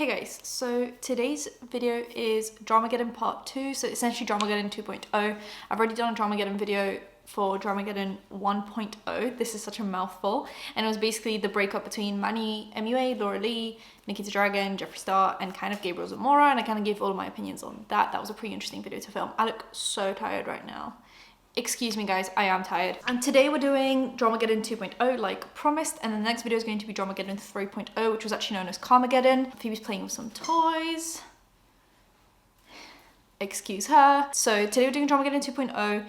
Hey guys, so today's video is Dramageddon part 2, so essentially Dramageddon 2.0. I've already done a Dramageddon video for Dramageddon 1.0. This is such a mouthful, and it was basically the breakup between Manny MUA, Laura Lee, Nikita Dragon, Jeffree Star, and kind of Gabriel Zamora, and I kind of gave all of my opinions on that. That was a pretty interesting video to film. I look so tired right now. Excuse me guys, I am tired. And today we're doing Dramageddon 2.0 like promised, and the next video is going to be Dramageddon 3.0, which was actually known as Carmageddon. Phoebe's playing with some toys. Excuse her. So today we're doing Dramageddon 2.0,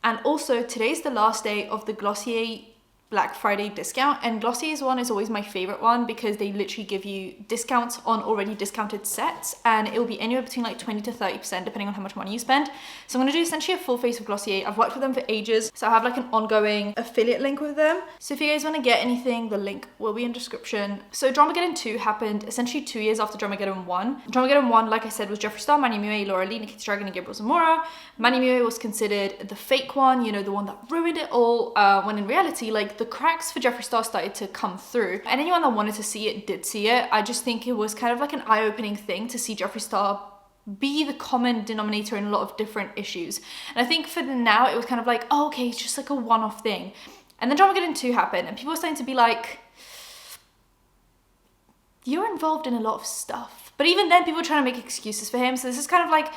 and also today's the last day of the Glossier Black Friday discount, and Glossier's one is always my favorite one because they literally give you discounts on already discounted sets, and it will be anywhere between like 20 to 30% depending on how much money you spend. So I'm going to do essentially a full face of Glossier. I've worked with them for ages, so I have like an ongoing affiliate link with them. So if you guys want to get anything, the link will be in description. So Dramageddon 2 happened essentially 2 years after Dramageddon 1. Dramageddon 1, like I said, was Jeffree Star, Manny MUA, Laura Lee, Nikita Dragon, and Gabriel Zamora. Manny MUA was considered the fake one, you know, the one that ruined it all, when in reality, like, the cracks for Jeffree Star started to come through, and anyone that wanted to see it did see it. I just think it was kind of like an eye-opening thing to see Jeffree Star be the common denominator in a lot of different issues. And I think for now it was kind of like, oh, okay, it's just like a one-off thing. And then Dramageddon 2 happened, and people were starting to be like, you're involved in a lot of stuff. But even then, people were trying to make excuses for him. So this is kind of like,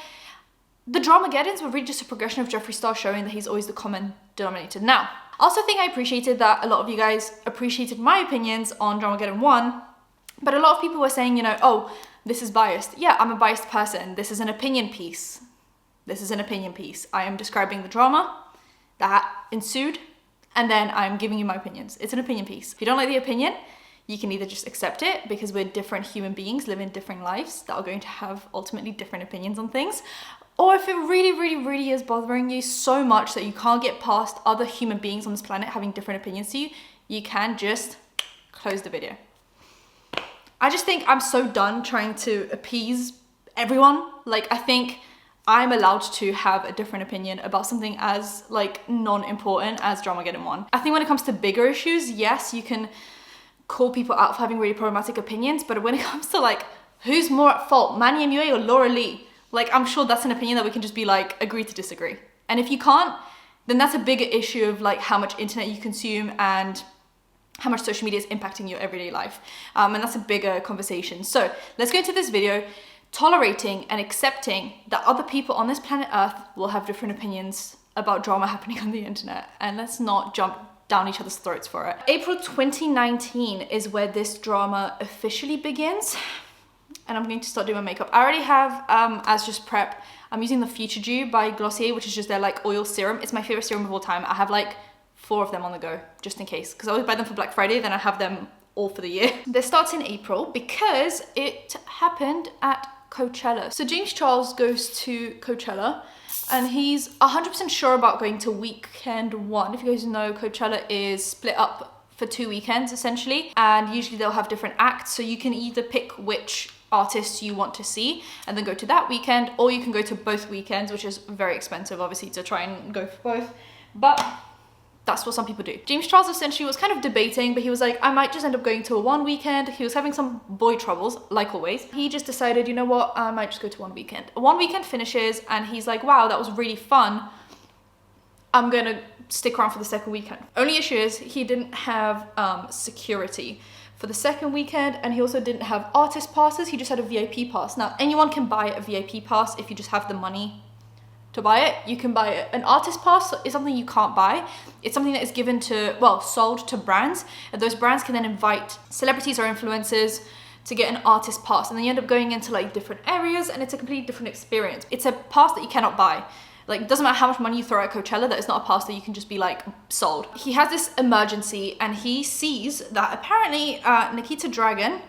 the Dramageddons were really just a progression of Jeffree Star showing that he's always the common denominator. Now, I also think I appreciated that a lot of you guys appreciated my opinions on Dramageddon 1, but a lot of people were saying, you know, oh, this is biased. Yeah, I'm a biased person. This is an opinion piece. This is an opinion piece. I am describing the drama that ensued, and then I'm giving you my opinions. It's an opinion piece. If you don't like the opinion, you can either just accept it because we're different human beings living different lives that are going to have ultimately different opinions on things. Or if it really is bothering you so much that you can't get past other human beings on this planet having different opinions to you, you can just close the video. I just think I'm so done trying to appease everyone. Like, I think I'm allowed to have a different opinion about something as like non-important as Dramageddon 1. I think when it comes to bigger issues, yes, you can call people out for having really problematic opinions, but when it comes to like, who's more at fault, Manny MUA or Laura Lee? Like, I'm sure that's an opinion that we can just be like, agree to disagree. And if you can't, then that's a bigger issue of like how much internet you consume and how much social media is impacting your everyday life. And that's a bigger conversation. So let's go into this video, tolerating and accepting that other people on this planet Earth will have different opinions about drama happening on the internet. And let's not jump down each other's throats for it. April 2019 is where this drama officially begins. And I'm going to start doing my makeup. I already have, as just prep, I'm using the Future Dew by Glossier, which is just their like oil serum. It's my favorite serum of all time. I have like 4 of them on the go, just in case. Because I always buy them for Black Friday, then I have them all for the year. This starts in April because it happened at Coachella. So James Charles goes to Coachella, and he's 100% sure about going to weekend 1. If you guys know, Coachella is split up for 2 weekends essentially, and usually they'll have different acts, so you can either pick which artists you want to see and then go to that weekend, or you can go to both weekends, which is very expensive obviously to try and go for both, but that's what some people do. James Charles essentially was kind of debating, but he was like, I might just end up going to one weekend. He was having some boy troubles, like always. He just decided, you know what, I might just go to one weekend. One weekend finishes and he's like, wow, that was really fun. I'm gonna stick around for the second weekend. Only issue is he didn't have security for the second weekend, and he also didn't have artist passes. He just had a VIP pass. Now, anyone can buy a VIP pass if you just have the money to buy it. You can buy it. An artist pass is something you can't buy. It's something that is given to, well, sold to brands, and those brands can then invite celebrities or influencers to get an artist pass, and then you end up going into like different areas, and it's a completely different experience. It's a pass that you cannot buy. Like, it doesn't matter how much money you throw at Coachella, that it's not a pass that you can just be like, sold. He has this emergency, and he sees that apparently Nikita Dragon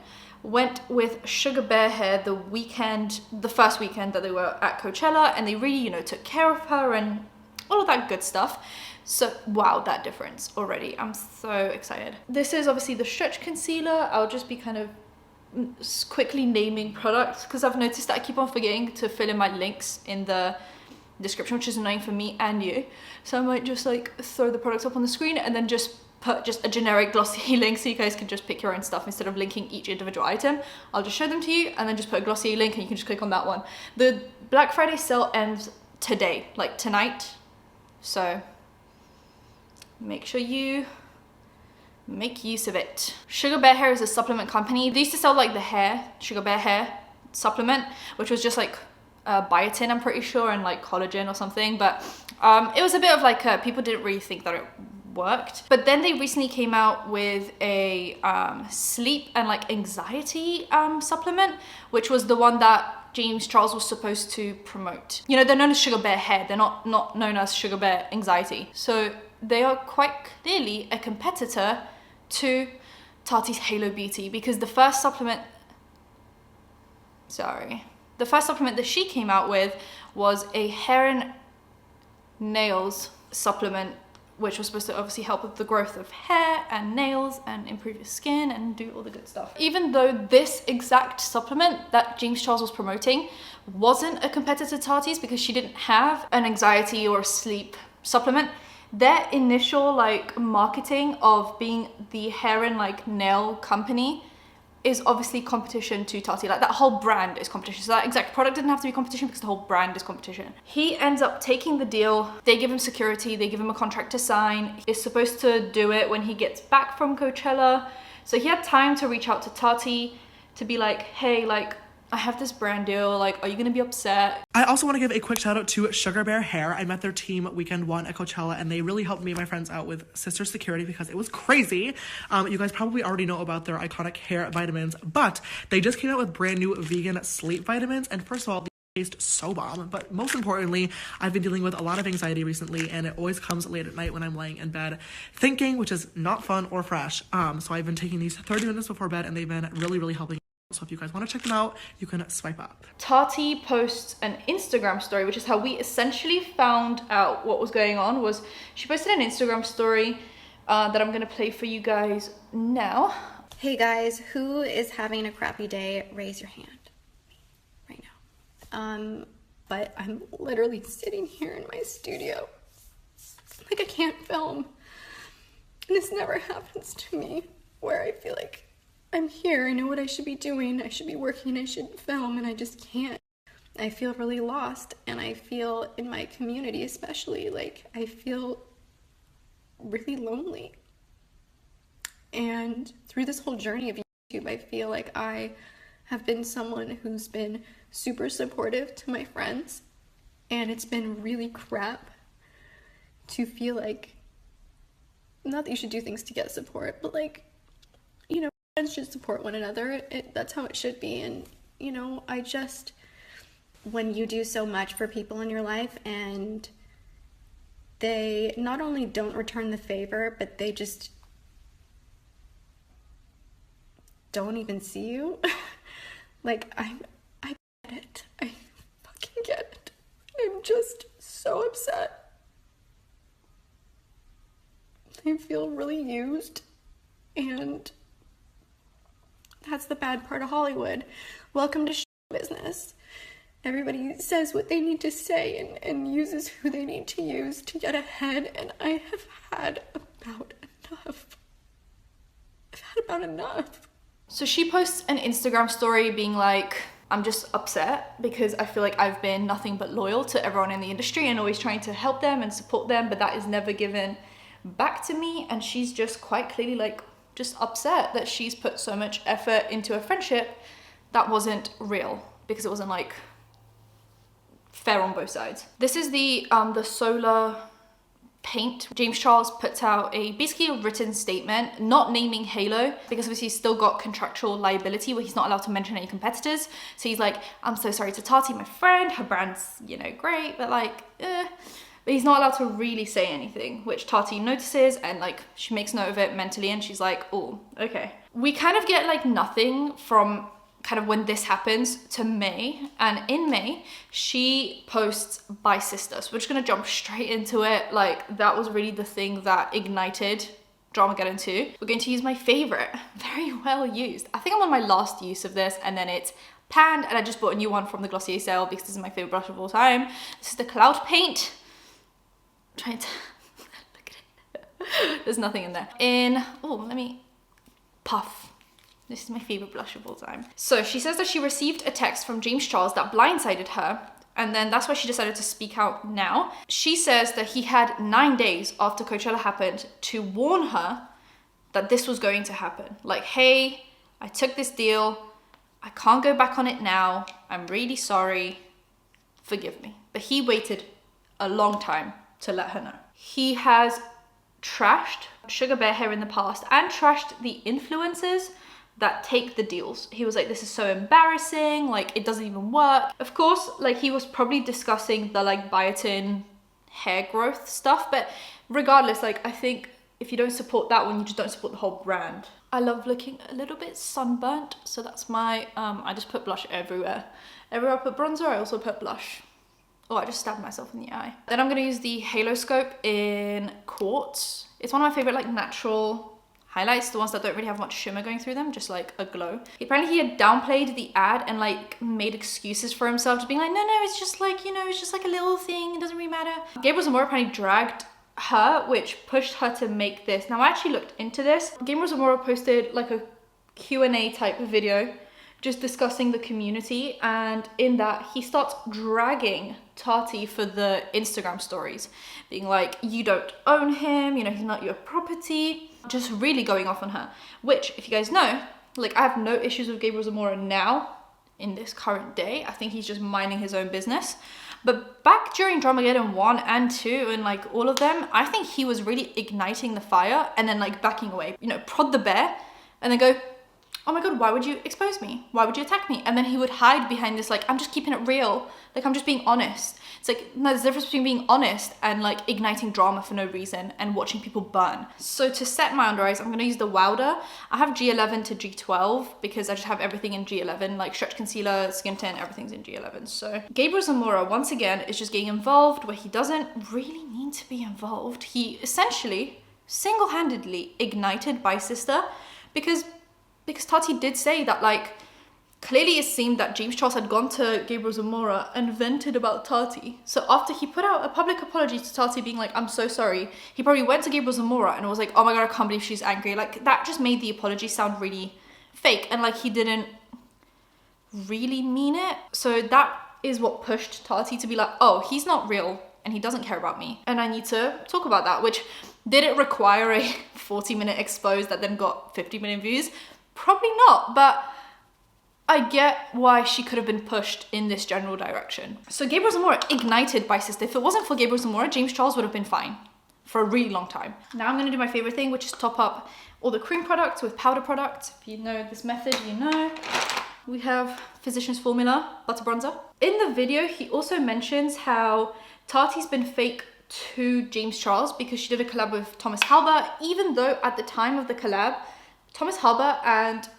went with Sugar Bear Hair the first weekend that they were at Coachella, and they really, you know, took care of her and all of that good stuff. So, wow, that difference already. I'm so excited. This is obviously the stretch concealer. I'll just be kind of quickly naming products because I've noticed that I keep on forgetting to fill in my links in the description, which is annoying for me and you. So I might just like throw the products up on the screen and then just put just a generic Glossier link so you guys can just pick your own stuff instead of linking each individual item. I'll just show them to you and then just put a Glossier link and you can just click on that one. The Black Friday sale ends today, like tonight. So make sure you make use of it. Sugar Bear Hair is a supplement company. They used to sell like the hair, Sugar Bear Hair supplement, which was just like biotin, I'm pretty sure, and like collagen or something. But it was a bit of like people didn't really think that it worked. But then they recently came out with a sleep and like anxiety supplement, which was the one that James Charles was supposed to promote. You know, they're known as Sugar Bear Hair. They're not known as Sugar Bear Anxiety. So they are quite clearly a competitor to Tati's Halo Beauty, because the first supplement that she came out with was a hair and nails supplement, which was supposed to obviously help with the growth of hair and nails and improve your skin and do all the good stuff. Even though this exact supplement that James Charles was promoting wasn't a competitor to Tati's because she didn't have an anxiety or a sleep supplement, their initial like marketing of being the hair and like nail company is obviously competition to Tati. Like that whole brand is competition. So that exact product didn't have to be competition because the whole brand is competition. He ends up taking the deal. They give him security. They give him a contract to sign. He's supposed to do it when he gets back from Coachella. So he had time to reach out to Tati to be like, hey, like, I have this brand deal, like, are you gonna be upset? I also want to give a quick shout out to Sugar Bear Hair. I met their team weekend 1 at Coachella, and they really helped me and my friends out with sister security because it was crazy. You guys probably already know about their iconic hair vitamins, but they just came out with brand new vegan sleep vitamins. And first of all, they taste so bomb, but most importantly, I've been dealing with a lot of anxiety recently, and it always comes late at night when I'm laying in bed thinking, which is not fun or fresh. So I've been taking these 30 minutes before bed, and they've been really helping. So if you guys want to check them out, you can swipe up. Tati posts an Instagram story, which is how we essentially found out what was going on. Was she posted an Instagram story that I'm gonna play for you guys now. Hey guys, who is having a crappy day? Raise your hand right now. But I'm literally sitting here in my studio, like I can't film, and this never happens to me, where I feel like I'm here, I know what I should be doing, I should be working, I should film, and I just can't. I feel really lost, and I feel in my community especially, like I feel really lonely. And through this whole journey of YouTube, I feel like I have been someone who's been super supportive to my friends, and it's been really crap to feel like, not that you should do things to get support, but like, you know, friends should support one another. That's how it should be. And you know, when you do so much for people in your life and they not only don't return the favor, but they just don't even see you. Like I get it. I fucking get it. I'm just so upset. I feel really used, and that's the bad part of Hollywood. Welcome to show business. Everybody says what they need to say and uses who they need to use to get ahead, and I have had about enough. I've had about enough. So she posts an Instagram story being like, I'm just upset because I feel like I've been nothing but loyal to everyone in the industry and always trying to help them and support them, but that is never given back to me. And she's just quite clearly like, just upset that she's put so much effort into a friendship that wasn't real, because it wasn't like fair on both sides. This is the solar paint. James Charles puts out basically a written statement not naming Halo, because obviously he's still got contractual liability where he's not allowed to mention any competitors. So he's like, I'm so sorry to Tati, my friend, her brand's, you know, great, but like, But he's not allowed to really say anything, which Tati notices, and like she makes note of it mentally, and she's like, oh, okay. We kind of get like nothing from kind of when this happens to May, and in May she posts Bye Sister. So we're just gonna jump straight into it. Like that was really the thing that ignited Dramageddon 2. We're going to use my favorite, very well used. I think I'm on my last use of this, and then it's panned, and I just bought a new one from the Glossier sale because this is my favorite brush of all time. This is the Clout paint. Trying to look at it. There's nothing in there. Let me puff. This is my favorite blush of all time. So she says that she received a text from James Charles that blindsided her, and then that's why she decided to speak out now. She says that he had 9 days after Coachella happened to warn her that this was going to happen. Like, hey, I took this deal. I can't go back on it now. I'm really sorry. Forgive me. But he waited a long time to let her know. He has trashed Sugar Bear Hair in the past and trashed the influencers that take the deals. He was like, this is so embarrassing, like it doesn't even work. Of course, like he was probably discussing the like biotin hair growth stuff, but regardless, like I think if you don't support that one, you just don't support the whole brand. I love looking a little bit sunburnt, so that's my, I just put blush everywhere. Everywhere I put bronzer, I also put blush. Oh, I just stabbed myself in the eye. Then I'm gonna use the Halo Scope in Quartz. It's one of my favorite like natural highlights, the ones that don't really have much shimmer going through them, just like a glow. Apparently he had downplayed the ad and like made excuses for himself, just being like, no, it's just like, you know, it's just like a little thing, it doesn't really matter. Gabriel Zamora apparently dragged her, which pushed her to make this. Now I actually looked into this. Gabriel Zamora posted like a Q&A type of video just discussing the community, and in that he starts dragging Tati for the Instagram stories, being like, you don't own him, you know, he's not your property, just really going off on her. Which, if you guys know, like I have no issues with Gabriel Zamora now in this current day. I think he's just minding his own business. But back during Dramageddon 1 and 2 and like all of them, I think he was really igniting the fire and then like backing away, you know, prod the bear and then go, oh my God, why would you expose me? Why would you attack me? And then he would hide behind this, like, I'm just keeping it real. Like, I'm just being honest. It's like, no, there's a difference between being honest and like igniting drama for no reason and watching people burn. So to set my under eyes, I'm gonna use the Wilder. I have G11 to G12 because I just have everything in G11, like stretch concealer, skin tint, everything's in G11. So Gabriel Zamora, once again, is just getting involved where he doesn't really need to be involved. He essentially single-handedly ignited By Sister because Tati did say that, like, clearly it seemed that James Charles had gone to Gabriel Zamora and vented about Tati. So after he put out a public apology to Tati being like, I'm so sorry, he probably went to Gabriel Zamora and was like, oh my God, I can't believe she's angry. Like, that just made the apology sound really fake and like he didn't really mean it. So that is what pushed Tati to be like, oh, he's not real and he doesn't care about me. And I need to talk about that, which did it require a 40-minute expose that then got 50 million views? Probably not, but I get why she could have been pushed in this general direction. So Gabriel Zamora ignited By Sister. If it wasn't for Gabriel Zamora, James Charles would have been fine for a really long time. Now I'm gonna do my favorite thing, which is top up all the cream products with powder products. If you know this method, you know. We have Physicians Formula Butter Bronzer. In the video, he also mentions how Tati's been fake to James Charles because she did a collab with Thomas Halber, even though at the time of the collab, Thomas Halber and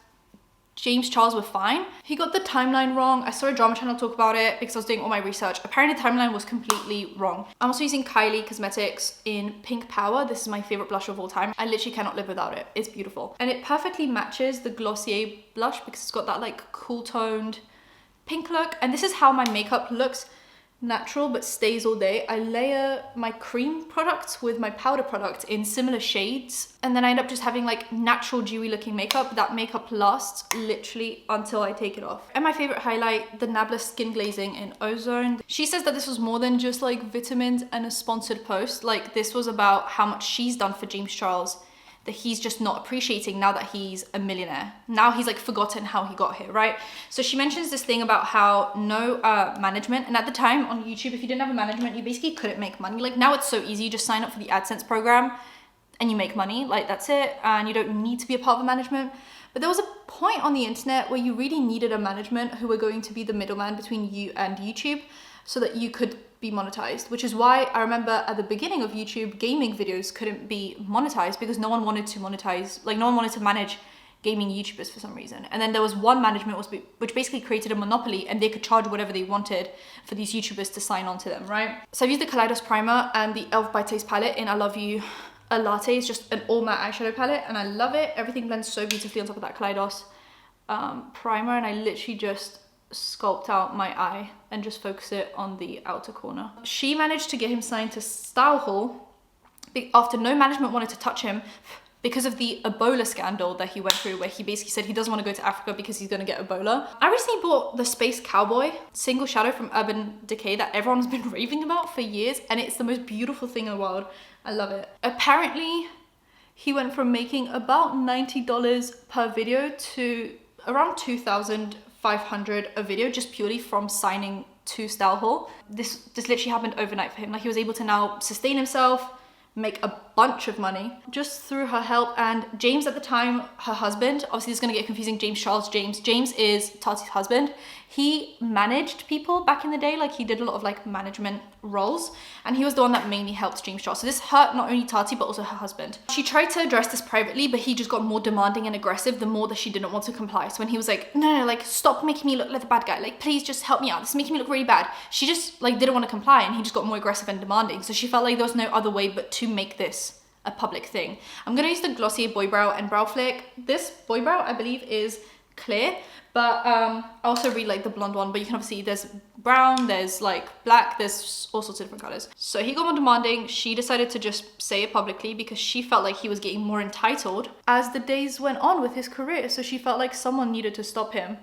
James Charles were fine. He got the timeline wrong. I saw a drama channel talk about it because I was doing all my research. Apparently the timeline was completely wrong. I'm also using Kylie Cosmetics in Pink Power. This is my favorite blush of all time. I literally cannot live without it. It's beautiful. And it perfectly matches the Glossier blush because it's got that like cool toned pink look. And this is how my makeup looks natural but stays all day. I layer my cream products with my powder product in similar shades and then I end up just having like natural dewy looking makeup. That makeup lasts literally until I take it off. And my favorite highlight, the Nabla Skin Glazing in Ozone. She says that this was more than just like vitamins and a sponsored post. Like this was about how much she's done for James Charles that he's just not appreciating now that he's a millionaire. Now he's like forgotten how he got here, right? So she mentions this thing about how no management, and at the time on YouTube, if you didn't have a management, you basically couldn't make money. Like now it's so easy, you just sign up for the AdSense program and you make money, like that's it, and you don't need to be a part of a management. But there was a point on the internet where you really needed a management who were going to be the middleman between you and YouTube so that you could be monetized, which is why I remember at the beginning of YouTube, gaming videos couldn't be monetized because no one wanted to monetize, like no one wanted to manage gaming YouTubers for some reason. And then there was one management which basically created a monopoly and they could charge whatever they wanted for these YouTubers to sign on to them, right? So I've used the Kaleidos primer and the e.l.f. by Taste palette in I Love You a Latte. It's just an all matte eyeshadow palette and I love it. Everything blends so beautifully on top of that Kaleidos primer, and I literally just sculpt out my eye and just focus it on the outer corner. She managed to get him signed to Style Hall after no management wanted to touch him because of the Ebola scandal that he went through, where he basically said he doesn't want to go to Africa because he's going to get Ebola. I recently bought the Space Cowboy single shadow from Urban Decay that everyone's been raving about for years, and it's the most beautiful thing in the world. I love it. Apparently, he went from making about $90 per video to around $2,500 a video just purely from signing to Style Hall. This literally happened overnight for him. Like, he was able to now sustain himself, make a bunch of money just through her help. And James at the time, her husband, obviously this is going to get confusing, James is Tati's husband. He managed people back in the day, like he did a lot of like management roles, and he was the one that mainly helped James Charles. So this hurt not only Tati but also her husband. She tried to address this privately, but he just got more demanding and aggressive the more that she didn't want to comply. So when he was like, no, like stop making me look like the bad guy, like please just help me out, this is making me look really bad, she just like didn't want to comply, and he just got more aggressive and demanding. So she felt like there was no other way but to make this a public thing. I'm gonna use the Glossier Boy Brow and Brow Flick. This Boy Brow I believe is clear, but I also really like the blonde one, but you can obviously, there's brown, there's like black, there's all sorts of different colors. So he got more demanding. She decided to just say it publicly because she felt like he was getting more entitled as the days went on with his career. So she felt like someone needed to stop him,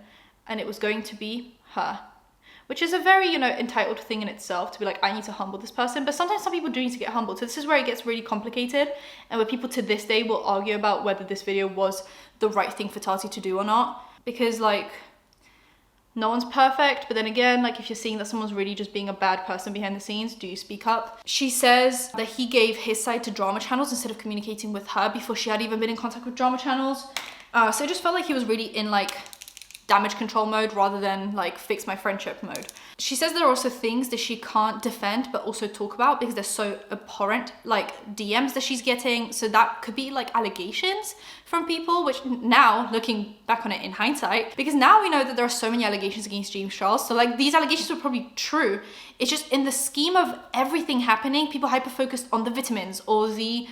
and it was going to be her, which is a very, you know, entitled thing in itself, to be like, I need to humble this person. But sometimes some people do need to get humbled. So this is where it gets really complicated, and where people to this day will argue about whether this video was the right thing for Tati to do or not. Because like, no one's perfect, but then again, like if you're seeing that someone's really just being a bad person behind the scenes, do you speak up? She says that he gave his side to drama channels instead of communicating with her before she had even been in contact with drama channels. So it just felt like he was really in like damage control mode rather than like fix my friendship mode. She says there are also things that she can't defend but also talk about because they're so abhorrent, like DMs that she's getting. So that could be like allegations from people, which now looking back on it in hindsight, because now we know that there are so many allegations against James Charles, so like these allegations were probably true. It's just in the scheme of everything happening, people hyper-focused on the vitamins or the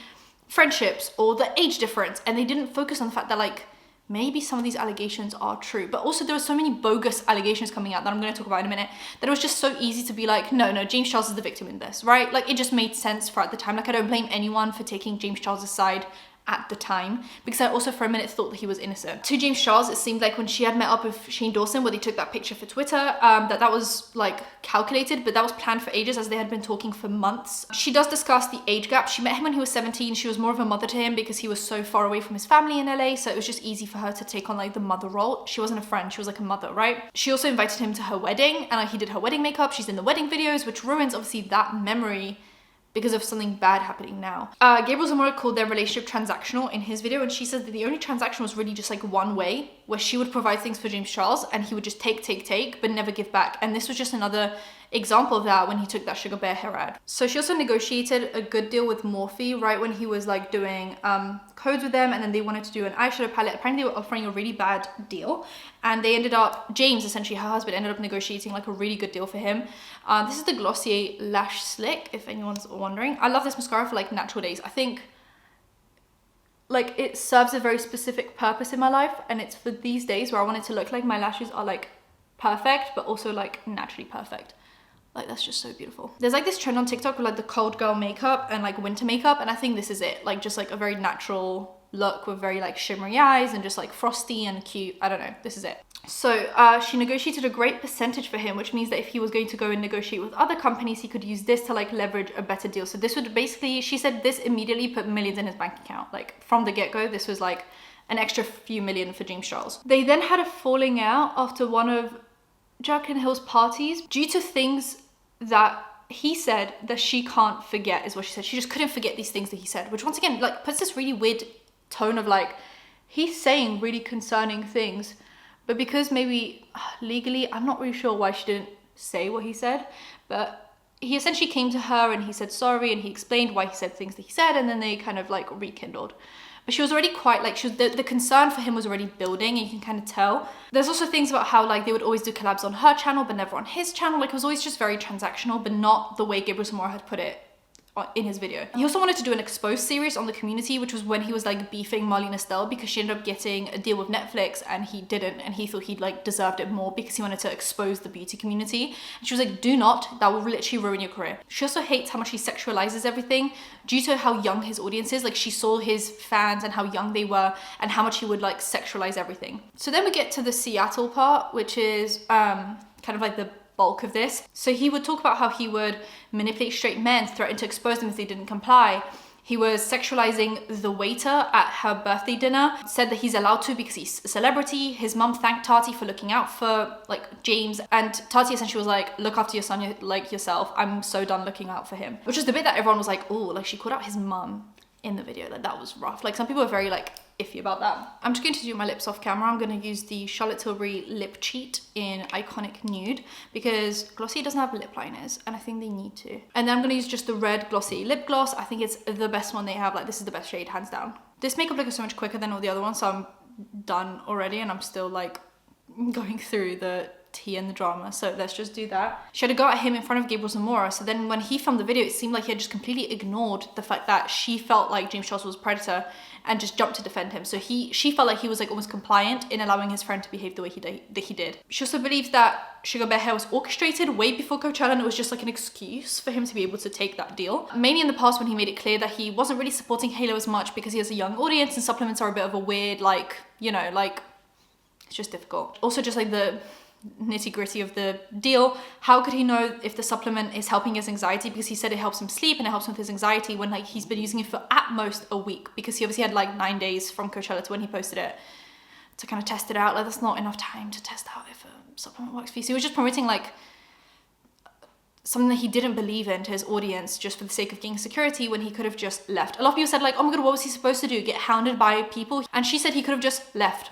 friendships or the age difference, and they didn't focus on the fact that like maybe some of these allegations are true. But also there were so many bogus allegations coming out that I'm going to talk about in a minute, that it was just so easy to be like, no, James Charles is the victim in this, right? Like it just made sense for at the time. Like I don't blame anyone for taking James Charles' side at the time, because I also for a minute thought that he was innocent. To James Charles, it seemed like when she had met up with Shane Dawson, where they took that picture for Twitter, that was like calculated, but that was planned for ages, as they had been talking for months. She does discuss the age gap. She met him when he was 17. She was more of a mother to him because he was so far away from his family in LA, so it was just easy for her to take on like the mother role. She wasn't a friend, she was like a mother, right? She also invited him to her wedding, and like, he did her wedding makeup. She's in the wedding videos, which ruins obviously that memory because of something bad happening now. Gabriel Zamora called their relationship transactional in his video, and she said that the only transaction was really just like one way, where she would provide things for James Charles and he would just take, but never give back. And this was just another example of that when he took that Sugar Bear hair ad. So she also negotiated a good deal with Morphe right when he was like doing codes with them, and then they wanted to do an eyeshadow palette. Apparently they were offering a really bad deal, and they ended up, James, essentially her husband, ended up negotiating like a really good deal for him. This is the Glossier Lash Slick, if anyone's wondering. I love this mascara for like natural days. I think like it serves a very specific purpose in my life, and it's for these days where I want it to look like my lashes are like perfect but also like naturally perfect. Like that's just so beautiful. There's like this trend on TikTok with like the cold girl makeup and like winter makeup, and I think this is it. Like just like a very natural look with very like shimmery eyes and just like frosty and cute. I don't know, this is it. So she negotiated a great percentage for him, which means that if he was going to go and negotiate with other companies, he could use this to like leverage a better deal. So this would basically, she said this immediately put millions in his bank account. Like from the get-go, this was like an extra few million for James Charles. They then had a falling out after one of Jacqueline Hill's parties due to things that he said that she can't forget, is what she said. She just couldn't forget these things that he said, which once again like puts this really weird tone of like, he's saying really concerning things, but because maybe legally, I'm not really sure why she didn't say what he said, but he essentially came to her and he said sorry, and he explained why he said things that he said, and then they kind of like rekindled. But she was already quite like, the concern for him was already building, and you can kind of tell. There's also things about how like they would always do collabs on her channel but never on his channel. Like it was always just very transactional, but not the way Gabriel Zamora had put it in his video. He also wanted to do an exposed series on the community, which was when he was like beefing Marlene Estelle because she ended up getting a deal with Netflix and he didn't, and he thought he'd like deserved it more because he wanted to expose the beauty community. And she was like, do not, that will literally ruin your career. She also hates how much he sexualizes everything due to how young his audience is. Like she saw his fans and how young they were and how much he would like sexualize everything. So then we get to the Seattle part, which is kind of like the bulk of this. So he would talk about how he would manipulate straight men, threaten to expose them if they didn't comply. He was sexualizing the waiter at her birthday dinner, said that he's allowed to because he's a celebrity. His mum thanked Tati for looking out for like James, and Tati essentially was like, look after your son like yourself. I'm so done looking out for him. Which is the bit that everyone was like, oh, like she called out his mum in the video. Like that was rough. Like some people are very like iffy about that. I'm just going to do my lips off camera. I'm going to use the Charlotte Tilbury lip cheat in Iconic Nude because Glossier doesn't have lip liners and I think they need to. And then I'm going to use just the red Glossier lip gloss. I think it's the best one they have. Like this is the best shade, hands down. This makeup look is so much quicker than all the other ones, so I'm done already and I'm still like going through the tea and the drama, so let's just do that. She had to go at him in front of Gabriel Zamora, so then when he filmed the video, it seemed like he had just completely ignored the fact that she felt like James Charles was a predator and just jumped to defend him. So she felt like he was like almost compliant in allowing his friend to behave the way he did. She also believes that Sugar Bear Hair was orchestrated way before Coachella and it was just like an excuse for him to be able to take that deal. Mainly in the past when he made it clear that he wasn't really supporting Halo as much because he has a young audience and supplements are a bit of a weird, like, you know, like, it's just difficult. Also just like the nitty-gritty of the deal, how could he know if the supplement is helping his anxiety, because he said it helps him sleep and it helps with his anxiety when like he's been using it for at most a week, because he obviously had like 9 days from Coachella to when he posted it to kind of test it out. Like that's not enough time to test out if a supplement works for you. So he was just promoting like something that he didn't believe in to his audience just for the sake of gaining security when he could have just left. A lot of people said like, oh my god, what was he supposed to do, get hounded by people? And she said he could have just left.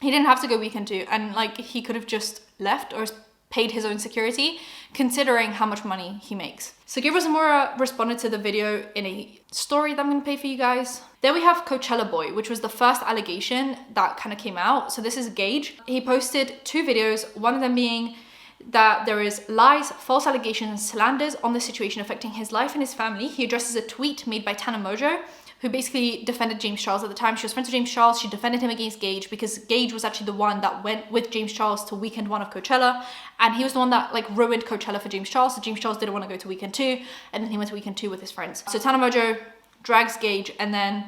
He didn't have to go weekend 2, and like he could have just left or paid his own security, considering how much money he makes. So Gabriel Zamora responded to the video in a story that I'm gonna play for you guys. Then we have Coachella Boy, which was the first allegation that kind of came out. So this is Gage. He posted 2 videos, one of them being that there is lies, false allegations, and slanders on the situation affecting his life and his family. He addresses a tweet made by Tana Mojo, who basically defended James Charles at the time. She was friends with James Charles. She defended him against Gage because Gage was actually the one that went with James Charles to weekend 1 of Coachella. And he was the one that like ruined Coachella for James Charles. So James Charles didn't want to go to weekend 2. And then he went to weekend 2 with his friends. So Tana Mojo drags Gage and then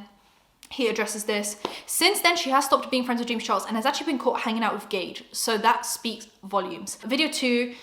he addresses this. Since then, she has stopped being friends with James Charles and has actually been caught hanging out with Gage. So that speaks volumes. Video 2,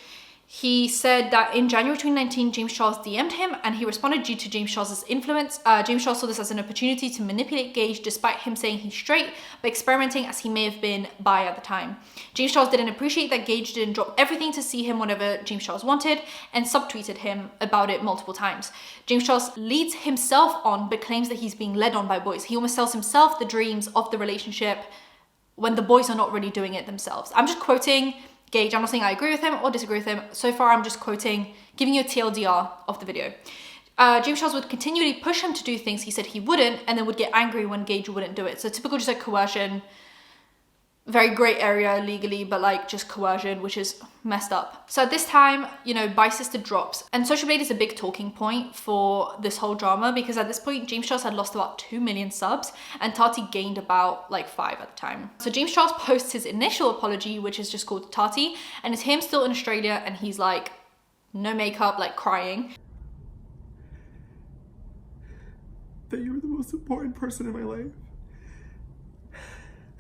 he said that in January 2019, James Charles DM'd him and he responded due to James Charles' influence. James Charles saw this as an opportunity to manipulate Gage despite him saying he's straight, but experimenting as he may have been bi at the time. James Charles didn't appreciate that Gage didn't drop everything to see him whenever James Charles wanted and subtweeted him about it multiple times. James Charles leads himself on but claims that he's being led on by boys. He almost sells himself the dreams of the relationship when the boys are not really doing it themselves. I'm just quoting Gage. I'm not saying I agree with him or disagree with him. So far, I'm just quoting, giving you a TLDR of the video. James Charles would continually push him to do things he said he wouldn't, and then would get angry when Gage wouldn't do it. So typical just like coercion, very gray area legally, but like just coercion, which is messed up. So at this time, you know, Bi Sister drops, and Social Blade is a big talking point for this whole drama because at this point, James Charles had lost about 2 million subs and Tati gained about like 5 at the time. So James Charles posts his initial apology, which is just called Tati, and it's him still in Australia and he's like, no makeup, like crying. That you were the most important person in my life.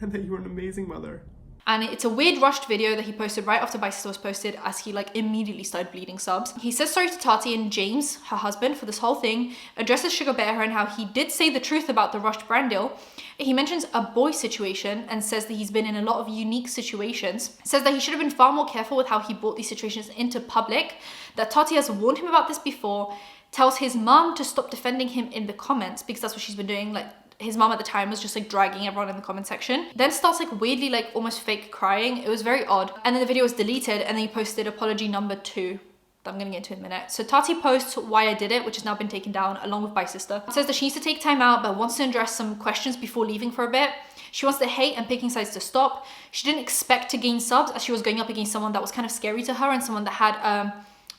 And that you were an amazing mother. And it's a weird rushed video that he posted right after Bi Sister was posted as he like immediately started bleeding subs. He says sorry to Tati and James, her husband, for this whole thing, addresses Sugar Bear Hair and how he did say the truth about the rushed brand deal. He mentions a boy situation and says that he's been in a lot of unique situations. Says that he should have been far more careful with how he brought these situations into public, that Tati has warned him about this before, tells his mum to stop defending him in the comments because that's what she's been doing. Like, his mom at the time was just like dragging everyone in the comment section. Then starts like weirdly like almost fake crying. It was very odd. And then the video was deleted and then he posted apology number 2 that I'm gonna get into in a minute. So Tati posts why I did it, which has now been taken down along with Bi Sister. Says that she needs to take time out but wants to address some questions before leaving for a bit. She wants the hate and picking sides to stop. She didn't expect to gain subs as she was going up against someone that was kind of scary to her and someone that had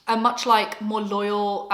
a much like more loyal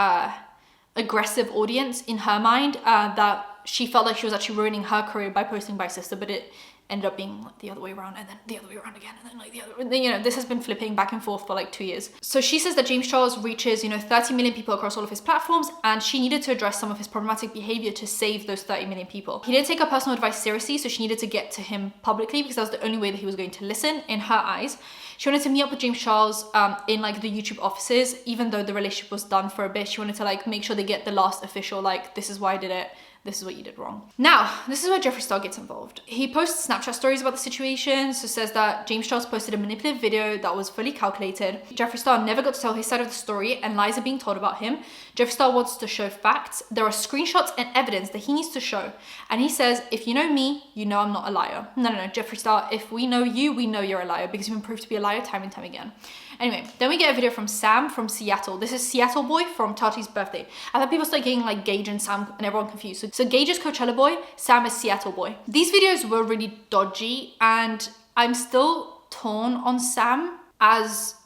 aggressive audience in her mind, that she felt like she was actually ruining her career by posting by sister, but it ended up being like the other way around, and then the other way around again, and then like the other, you know, this has been flipping back and forth for like 2 years. So she says that James Charles reaches, you know, 30 million people across all of his platforms, and she needed to address some of his problematic behavior to save those 30 million people. He didn't take her personal advice seriously, so she needed to get to him publicly because that was the only way that he was going to listen in her eyes. She wanted to meet up with James Charles in like the YouTube offices, even though the relationship was done for a bit. She wanted to like make sure they get the last official, like, this is why I did it, this is what you did wrong. Now, this is where Jeffree Star gets involved. He posts Snapchat stories about the situation, so says that James Charles posted a manipulative video that was fully calculated. Jeffree Star never got to tell his side of the story, and lies are being told about him. Jeffree Star wants to show facts. There are screenshots and evidence that he needs to show. And he says, if you know me, you know I'm not a liar. No, Jeffree Star, if we know you, we know you're a liar, because you've been proved to be a liar time and time again. Anyway, then we get a video from Sam from Seattle. This is Seattle boy from Tati's birthday. I thought people started getting like Gage and Sam and everyone confused. So Gage is Coachella boy, Sam is Seattle boy. These videos were really dodgy, and I'm still torn on Sam as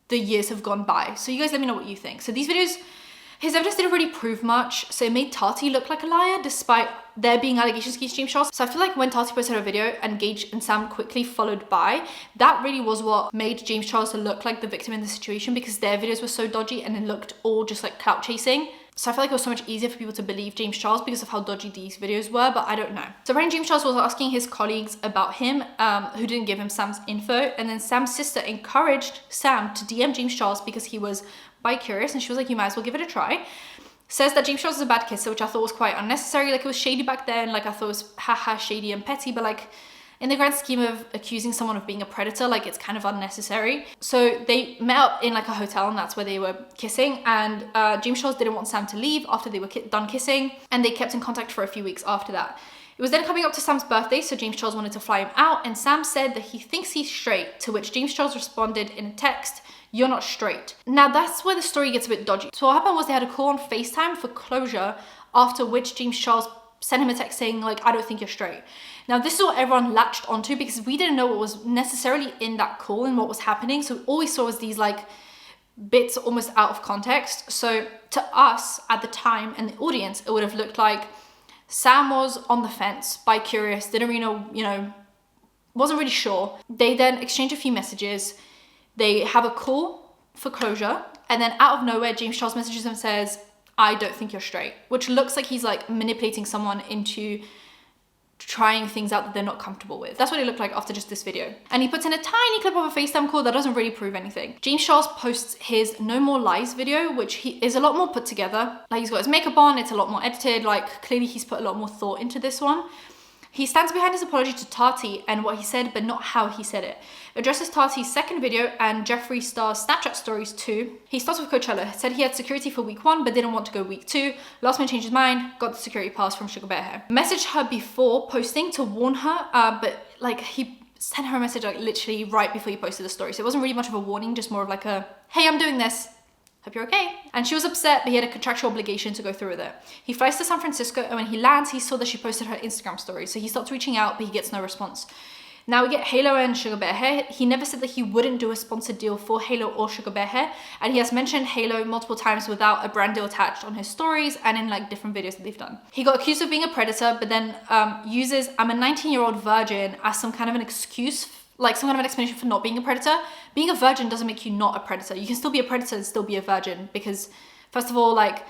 the years have gone by. So you guys let me know what you think. So these videos, his evidence didn't really prove much, so it made Tati look like a liar despite there being allegations against James Charles. So I feel like when Tati posted her video and Gage and Sam quickly followed by, that really was what made James Charles look like the victim in the situation, because their videos were so dodgy and it looked all just like clout chasing. So I feel like it was so much easier for people to believe James Charles because of how dodgy these videos were, but I don't know. So apparently James Charles was asking his colleagues about him, who didn't give him Sam's info, and then Sam's sister encouraged Sam to DM James Charles because he was bi-curious, and she was like, you might as well give it a try. Says that James Charles is a bad kisser, which I thought was quite unnecessary. Like, it was shady back then, like I thought it was haha shady and petty, but like in the grand scheme of accusing someone of being a predator, like it's kind of unnecessary. So they met up in like a hotel, and that's where they were kissing, and James Charles didn't want Sam to leave after they were done kissing, and they kept in contact for a few weeks after that. It was then coming up to Sam's birthday, so James Charles wanted to fly him out, and Sam said that he thinks he's straight, to which James Charles responded in a text, "You're not straight." Now that's where the story gets a bit dodgy. So what happened was they had a call on FaceTime for closure, after which James Charles sent him a text saying like, "I don't think you're straight." Now this is what everyone latched onto, because we didn't know what was necessarily in that call and what was happening. So all we saw was these like bits almost out of context. So to us at the time and the audience, it would have looked like Sam was on the fence, bi-curious, didn't really know, you know, wasn't really sure. They then exchange a few messages. They have a call for closure, and then out of nowhere, James Charles messages him and says, "I don't think you're straight," which looks like he's like manipulating someone into trying things out that they're not comfortable with. That's what it looked like after just this video. And he puts in a tiny clip of a FaceTime call that doesn't really prove anything. James Charles posts his No More Lies video, which he is a lot more put together. Like, he's got his makeup on, it's a lot more edited, like clearly he's put a lot more thought into this one. He stands behind his apology to Tati and what he said, but not how he said it. Addresses Tati's second video and Jeffree Star's Snapchat stories too. He starts with Coachella, said he had security for week 1 but didn't want to go week 2. Last minute changed his mind, got the security pass from Sugar Bear Hair. Messaged her before posting to warn her, but like he sent her a message like literally right before he posted the story. So it wasn't really much of a warning, just more of like a, "Hey, I'm doing this. Hope you're okay." And she was upset, but he had a contractual obligation to go through with it. He flies to San Francisco, and when he lands, he saw that she posted her Instagram story. So he starts reaching out, but he gets no response. Now we get Halo and Sugar Bear Hair. He never said that he wouldn't do a sponsored deal for Halo or Sugar Bear Hair, and he has mentioned Halo multiple times without a brand deal attached on his stories and in like different videos that they've done. He got accused of being a predator, but then uses "I'm a 19-year-old virgin" as some kind of an excuse, like some kind of an explanation for not being a predator. Being a virgin doesn't make you not a predator. You can still be a predator and still be a virgin, because first of all, like,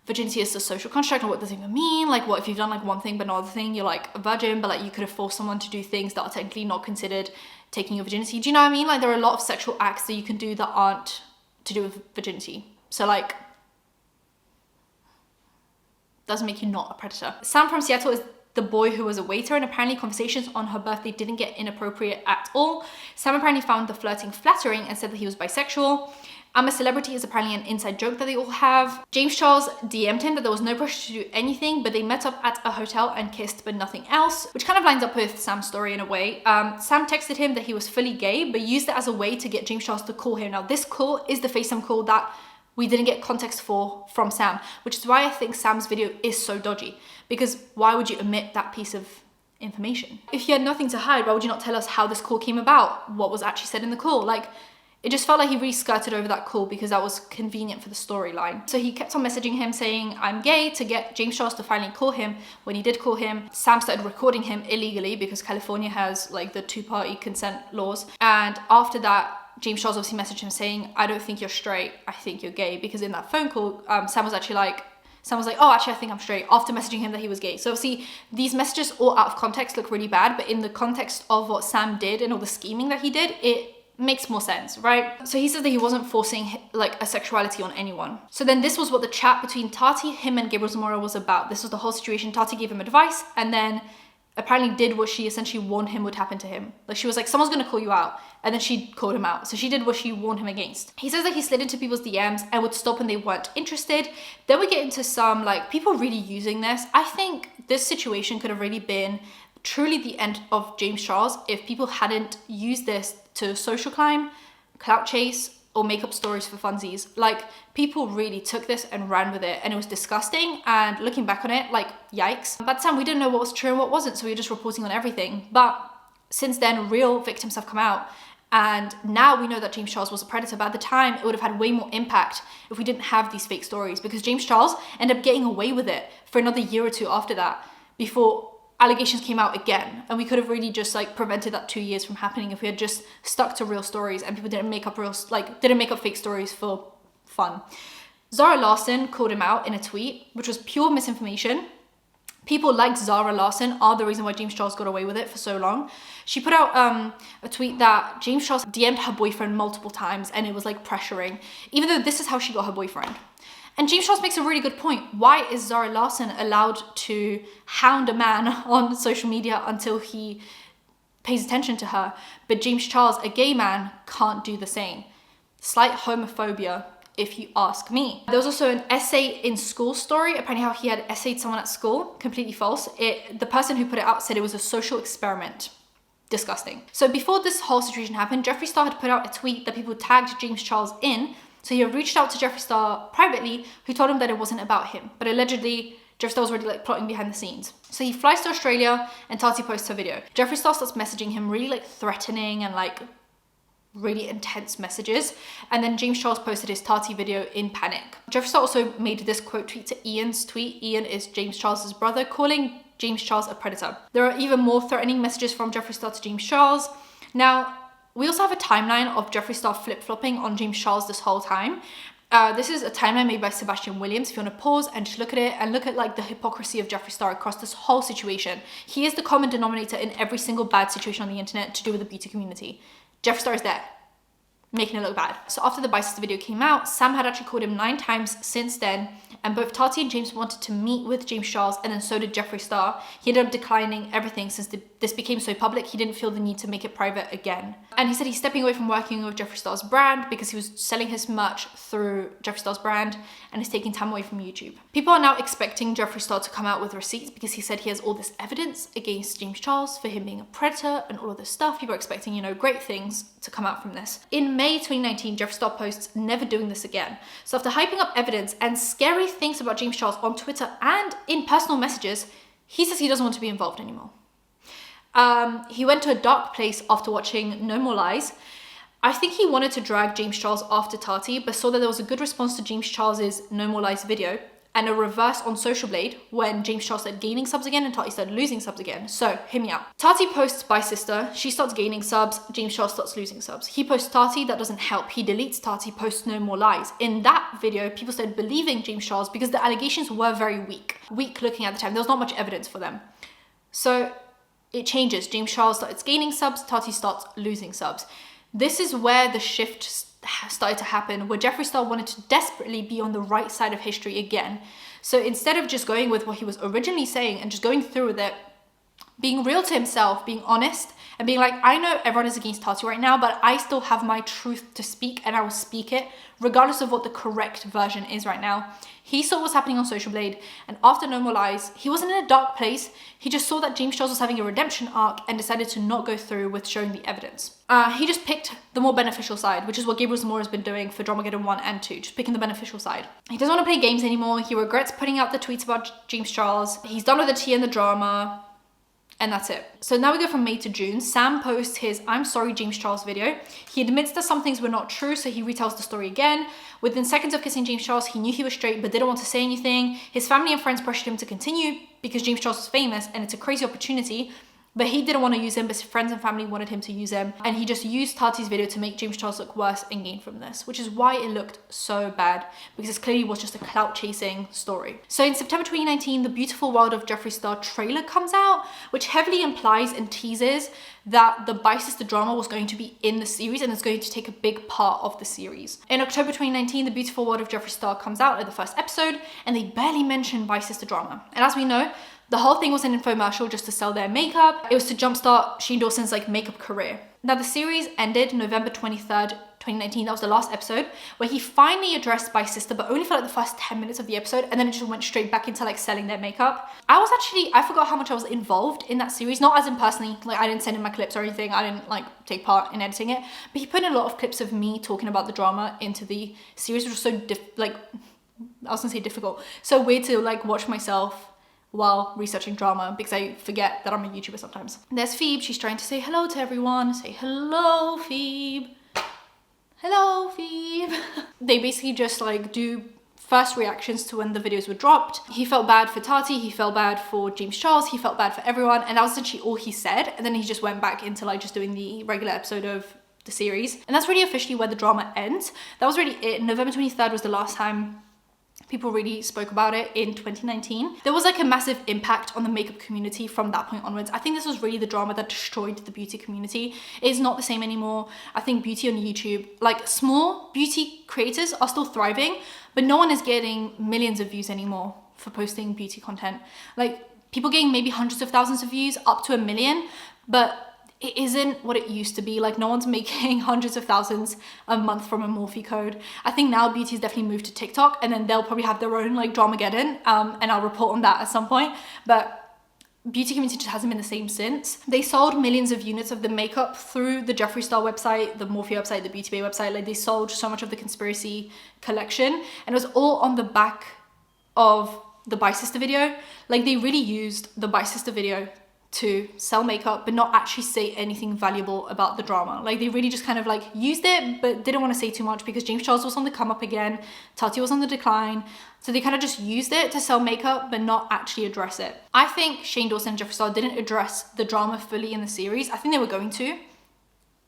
virginity is a social construct, and what does it even mean? Like, what if you've done like one thing but not another thing, you're like a virgin, but like you could have forced someone to do things that are technically not considered taking your virginity. Do you know what I mean? Like, there are a lot of sexual acts that you can do that aren't to do with virginity. So like, doesn't make you not a predator. Sam from Seattle is the boy who was a waiter, and apparently conversations on her birthday didn't get inappropriate at all. Sam apparently found the flirting flattering and said that he was bisexual. "I'm a Celebrity" is apparently an inside joke that they all have. James Charles DM'd him that there was no pressure to do anything, but they met up at a hotel and kissed, but nothing else, which kind of lines up with Sam's story in a way. Sam texted him that he was fully gay, but used it as a way to get James Charles to call him. Now this call is the FaceTime call that we didn't get context for from Sam, which is why I think Sam's video is so dodgy, because why would you omit that piece of information? If you had nothing to hide, why would you not tell us how this call came about? What was actually said in the call? Like, It just felt like he really skirted over that call because that was convenient for the storyline. So he kept on messaging him saying, I'm gay, to get James Charles to finally call him. When he did call him, Sam started recording him illegally because California has like the 2-party consent laws. And after that, James Charles obviously messaged him saying, I don't think you're straight, I think you're gay. Because in that phone call, Sam was like, oh, actually, I think I'm straight, after messaging him that he was gay. So obviously, these messages all out of context look really bad, but in the context of what Sam did and all the scheming that he did, it makes more sense, right? So he says that he wasn't forcing like a sexuality on anyone. So then this was what the chat between Tati, him and Gabriel Zamora was about. This was the whole situation. Tati gave him advice and then apparently did what she essentially warned him would happen to him. Like she was like, someone's gonna call you out. And then she called him out. So she did what she warned him against. He says that he slid into people's DMs and would stop when they weren't interested. Then we get into some like people really using this. I think this situation could have really been truly the end of James Charles if people hadn't used this to social climb, clout chase, or make up stories for funsies. Like people really took this and ran with it and it was disgusting, and looking back on it, like yikes. But at the time we didn't know what was true and what wasn't, so we were just reporting on everything. But since then, real victims have come out, and now we know that James Charles was a predator. But at the time it would have had way more impact if we didn't have these fake stories, because James Charles ended up getting away with it for another year or two after that before allegations came out again. And we could have really just like prevented that 2 years from happening if we had just stuck to real stories and people didn't make up fake stories for fun. Zara Larsson called him out in a tweet, which was pure misinformation. People like Zara Larsson are the reason why James Charles got away with it for so long. She put out a tweet that James Charles DM'd her boyfriend multiple times and it was like pressuring, even though this is how she got her boyfriend. And James Charles makes a really good point. Why is Zara Larsson allowed to hound a man on social media until he pays attention to her, but James Charles, a gay man, can't do the same? Slight homophobia, if you ask me. There was also an essay in school story, apparently how he had essayed someone at school. Completely false. The person who put it out said it was a social experiment. Disgusting. So before this whole situation happened, Jeffree Star had put out a tweet that people tagged James Charles in. So he reached out to Jeffree Star privately, who told him that it wasn't about him. But allegedly, Jeffree Star was already like plotting behind the scenes. So he flies to Australia and Tati posts her video. Jeffree Star starts messaging him really like threatening and like really intense messages. And then James Charles posted his Tati video in panic. Jeffree Star also made this quote tweet to Ian's tweet. Ian is James Charles's brother, calling James Charles a predator. There are even more threatening messages from Jeffree Star to James Charles. Now, we also have a timeline of Jeffree Star flip-flopping on James Charles this whole time. This is a timeline made by Sebastian Williams. If you want to pause and just look at it and look at like the hypocrisy of Jeffree Star across this whole situation. He is the common denominator in every single bad situation on the internet to do with the beauty community. Jeffree Star is there, making it look bad. So after the Biceps video came out, Sam had actually called him 9 times since then, and both Tati and James wanted to meet with James Charles, and then so did Jeffree Star. He ended up declining everything since this became so public. He didn't feel the need to make it private again. And he said he's stepping away from working with Jeffree Star's brand because he was selling his merch through Jeffree Star's brand, and is taking time away from YouTube. People are now expecting Jeffree Star to come out with receipts because he said he has all this evidence against James Charles for him being a predator and all of this stuff. People are expecting, you know, great things to come out from this. In May 2019, Jeffree Star posts, "Never doing this again." So after hyping up evidence and scary things about James Charles on Twitter and in personal messages, he says he doesn't want to be involved anymore. He went to a dark place after watching No More Lies. I think he wanted to drag James Charles after Tati, but saw that there was a good response to James Charles's No More Lies video and a reverse on Social Blade when James Charles started gaining subs again and Tati started losing subs again. So, hear me out. Tati posts Bye Sister, she starts gaining subs, James Charles starts losing subs. He posts Tati, that doesn't help. He deletes Tati, posts No More Lies. In that video, people started believing James Charles because the allegations were very weak. Weak looking at the time, there was not much evidence for them. So, it changes. James Charles starts gaining subs, Tati starts losing subs. This is where the shift started to happen, where Jeffree Star wanted to desperately be on the right side of history again. So instead of just going with what he was originally saying and just going through with it, being real to himself, being honest, and being like, I know everyone is against Tati right now, but I still have my truth to speak and I will speak it regardless of what the correct version is right now. He saw what was happening on Social Blade, and after No More Lies, he wasn't in a dark place. He just saw that James Charles was having a redemption arc and decided to not go through with showing the evidence. He just picked the more beneficial side, which is what Gabriel Zamora has been doing for Dramageddon 1 and 2, just picking the beneficial side. He doesn't want to play games anymore. He regrets putting out the tweets about James Charles. He's done with the tea and the drama. And that's it. So now we go from May to June. Sam posts his I'm sorry James Charles video. He admits that some things were not true, so he retells the story again. Within seconds of kissing James Charles, he knew he was straight but didn't want to say anything. His family and friends pressured him to continue because James Charles was famous and it's a crazy opportunity. But he didn't want to use him, but his friends and family wanted him to use him. And he just used Tati's video to make James Charles look worse and gain from this, which is why it looked so bad, because it clearly was just a clout chasing story. So in September 2019, the Beautiful World of Jeffree Star trailer comes out, which heavily implies and teases that the bi-sister drama was going to be in the series and is going to take a big part of the series. In October 2019, the Beautiful World of Jeffree Star comes out at the first episode, and they barely mention bi-sister drama. And as we know, the whole thing was an infomercial just to sell their makeup. It was to jumpstart Shane Dawson's makeup career. Now the series ended November 23rd, 2019. That was the last episode where he finally addressed bi-sister, but only for the first 10 minutes of the episode, and then it just went straight back into selling their makeup. I forgot how much I was involved in that series, not as in personally, I didn't send in my clips or anything. I didn't take part in editing it, but he put in a lot of clips of me talking about the drama into the series, which was so difficult, so weird to watch myself while researching drama, because I forget that I'm a YouTuber sometimes. There's Phoebe. She's trying to say hello to everyone. Say hello, Phoebe. Hello, Phoebe. They basically just do first reactions to when the videos were dropped. He felt bad for Tati, he felt bad for James Charles, he felt bad for everyone, and that was essentially all he said. And then he just went back into just doing the regular episode of the series. And that's really officially where the drama ends. That was really it. November 23rd was the last time people really spoke about it in 2019. There was a massive impact on the makeup community from that point onwards. I think this was really the drama that destroyed the beauty community. It's not the same anymore. I think beauty on YouTube, small beauty creators are still thriving, but no one is getting millions of views anymore for posting beauty content. People getting maybe hundreds of thousands of views, up to 1 million, but it isn't what it used to be. No one's making hundreds of thousands a month from a Morphe code. I think now beauty's definitely moved to TikTok, and then they'll probably have their own Dramageddon, and I'll report on that at some point. But beauty community just hasn't been the same since. They sold millions of units of the makeup through the Jeffree Star website, the Morphe website, the Beauty Bay website. They sold so much of the conspiracy collection, and it was all on the back of the bi-sister video. They really used the bi-sister video to sell makeup but not actually say anything valuable about the drama. They really just used it but didn't want to say too much because James Charles was on the come up again, Tati was on the decline, so they just used it to sell makeup but not actually address it. I think Shane Dawson and Jeffree Star didn't address the drama fully in the series. I think they were going to,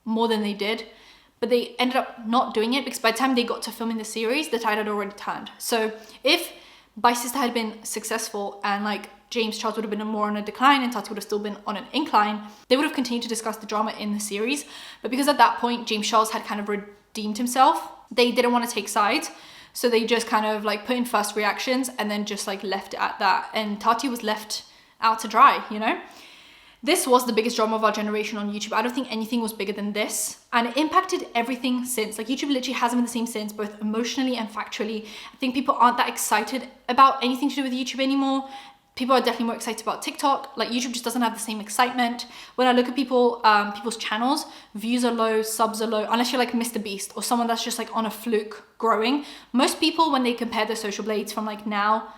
more than they did, but they ended up not doing it because by the time they got to filming the series, the tide had already turned. So if bi-sister had been successful and James Charles would have been more on a decline and Tati would have still been on an incline, they would have continued to discuss the drama in the series. But because at that point, James Charles had redeemed himself, they didn't want to take sides. So they just put in first reactions and then just left it at that. And Tati was left out to dry, This was the biggest drama of our generation on YouTube. I don't think anything was bigger than this. And it impacted everything since. YouTube literally hasn't been the same since, both emotionally and factually. I think people aren't that excited about anything to do with YouTube anymore. People are definitely more excited about TikTok. YouTube just doesn't have the same excitement. When I look at people's channels, views are low, subs are low, unless you're Mr. Beast or someone that's just on a fluke growing. Most people, when they compare their social blades from now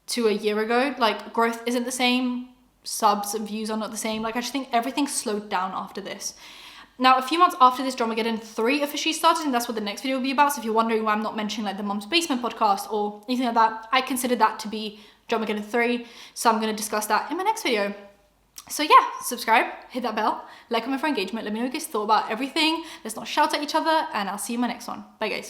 to a year ago, growth isn't the same, subs and views are not the same. I just think everything slowed down after this. Now, a few months after this, Dramageddon 3 officially started, and that's what the next video will be about. So if you're wondering why I'm not mentioning the Mum's Basement podcast or anything like that, I consider that to be Dramageddon 3, so I'm going to discuss that in my next video. So yeah, subscribe, hit that bell, comment for engagement, let me know what you guys thought about everything. Let's not shout at each other, and I'll see you in my next one. Bye guys.